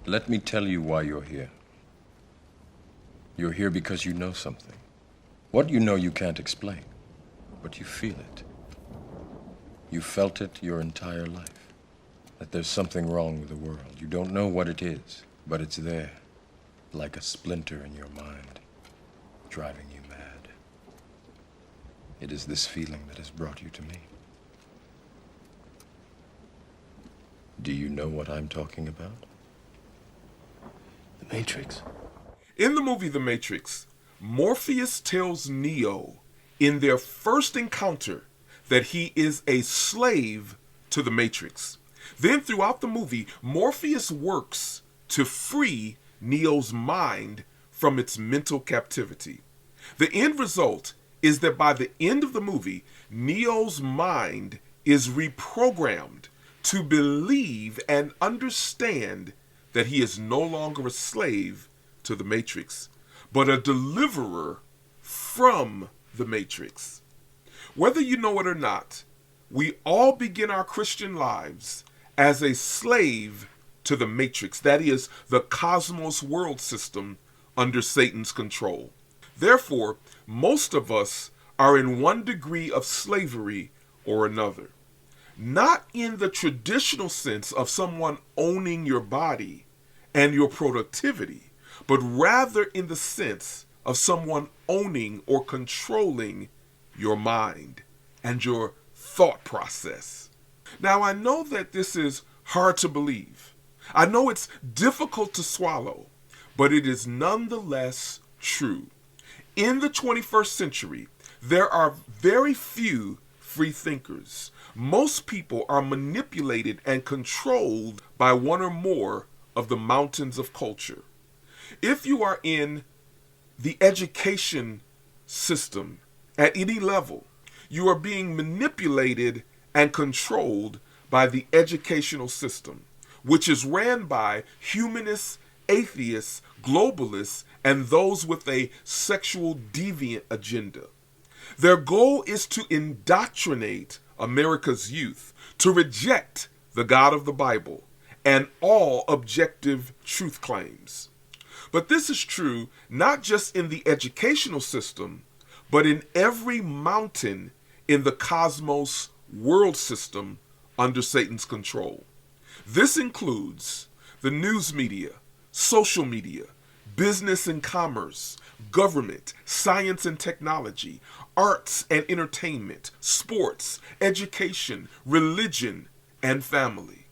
Let me tell you why you're here. You're here because you know something. What you know you can't explain, but you feel it. You felt it your entire life, that there's something wrong with the world. You don't know what it is, but it's there, like a splinter in your mind, driving you mad. It is this feeling that has brought you to me. Do you know what I'm talking about? The Matrix. In the movie The Matrix, Morpheus tells Neo in their first encounter that he is a slave to the Matrix. Then throughout the movie, Morpheus works to free Neo's mind from its mental captivity. The end result is that by the end of the movie, Neo's mind is reprogrammed to believe and understand that he is no longer a slave to the Matrix, but a deliverer from the Matrix. Whether you know it or not, we all begin our Christian lives as a slave to the Matrix, that is, the Kosmos World System under Satan's control. Therefore, most of us are in one degree of slavery or another. Not in the traditional sense of someone owning your body and your productivity, but rather in the sense of someone owning or controlling your mind and your thought process. Now, I know that this is hard to believe. I know it's difficult to swallow, but it is nonetheless true. In the 21st century, there are very few free thinkers. Most people are manipulated and controlled by one or more of the mountains of culture. If you are in the education system at any level, you are being manipulated and controlled by the educational system, which is ran by humanists, atheists, globalists, and those with a sexual deviant agenda. Their goal is to indoctrinate America's youth to reject the God of the Bible and all objective truth claims. But this is true not just in the educational system, but in every mountain in the Kosmos World System under Satan's control. This includes the news media, social media, business and commerce, government, science and technology, arts and entertainment, sports, education, religion, and family.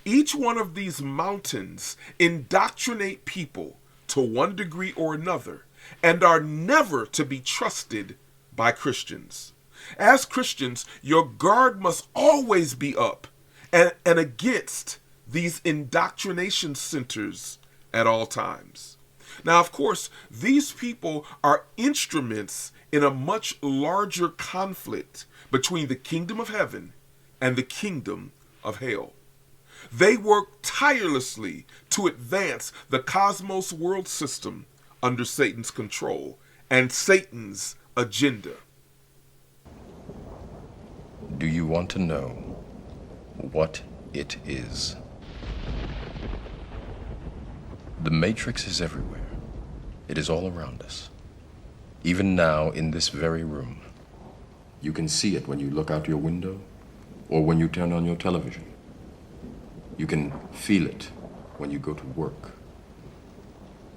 Each one of these mountains indoctrinate people to one degree or another and are never to be trusted by Christians. As Christians, your guard must always be up and against these indoctrination centers at all times. Now, of course, these people are instruments in a much larger conflict between the kingdom of heaven and the kingdom of hell. They work tirelessly to advance the Kosmos World System under Satan's control and Satan's agenda. Do you want to know what it is? The Matrix is everywhere. It is all around us. Even now, in this very room. You can see it when you look out your window or when you turn on your television. You can feel it when you go to work,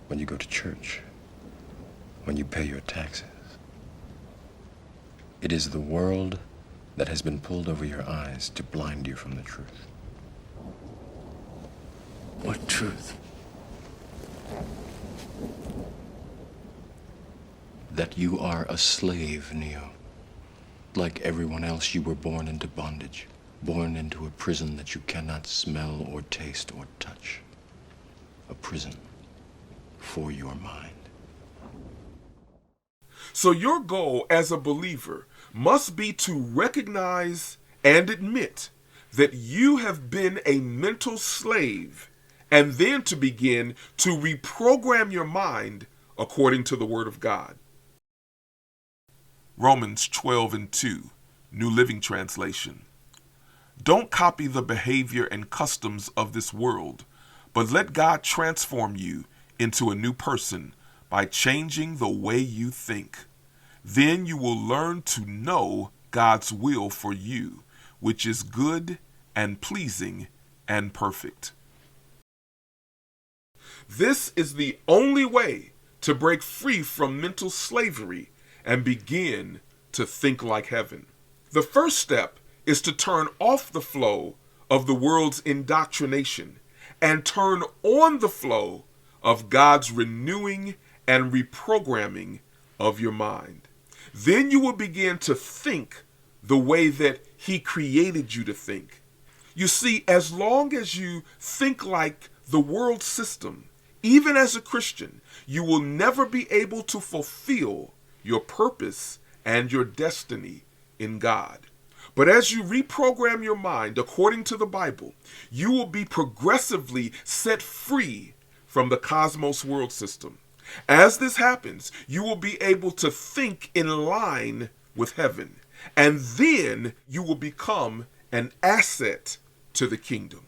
when you go to church, when you pay your taxes. It is the world that has been pulled over your eyes to blind you from the truth. What truth? That you are a slave, Neo. Like everyone else, you were born into bondage, born into a prison that you cannot smell or taste or touch. A prison for your mind. So your goal as a believer must be to recognize and admit that you have been a mental slave, and then to begin to reprogram your mind according to the Word of God. Romans 12:2, New Living Translation. Don't copy the behavior and customs of this world, but let God transform you into a new person by changing the way you think. Then you will learn to know God's will for you, which is good and pleasing and perfect. This is the only way to break free from mental slavery and begin to think like heaven. The first step is to turn off the flow of the world's indoctrination and turn on the flow of God's renewing and reprogramming of your mind. Then you will begin to think the way that He created you to think. You see, as long as you think like the world system, even as a Christian, you will never be able to fulfill your purpose and your destiny in God. But as you reprogram your mind according to the Bible, you will be progressively set free from the Kosmos World System. As this happens, you will be able to think in line with heaven, and then you will become an asset to the kingdom.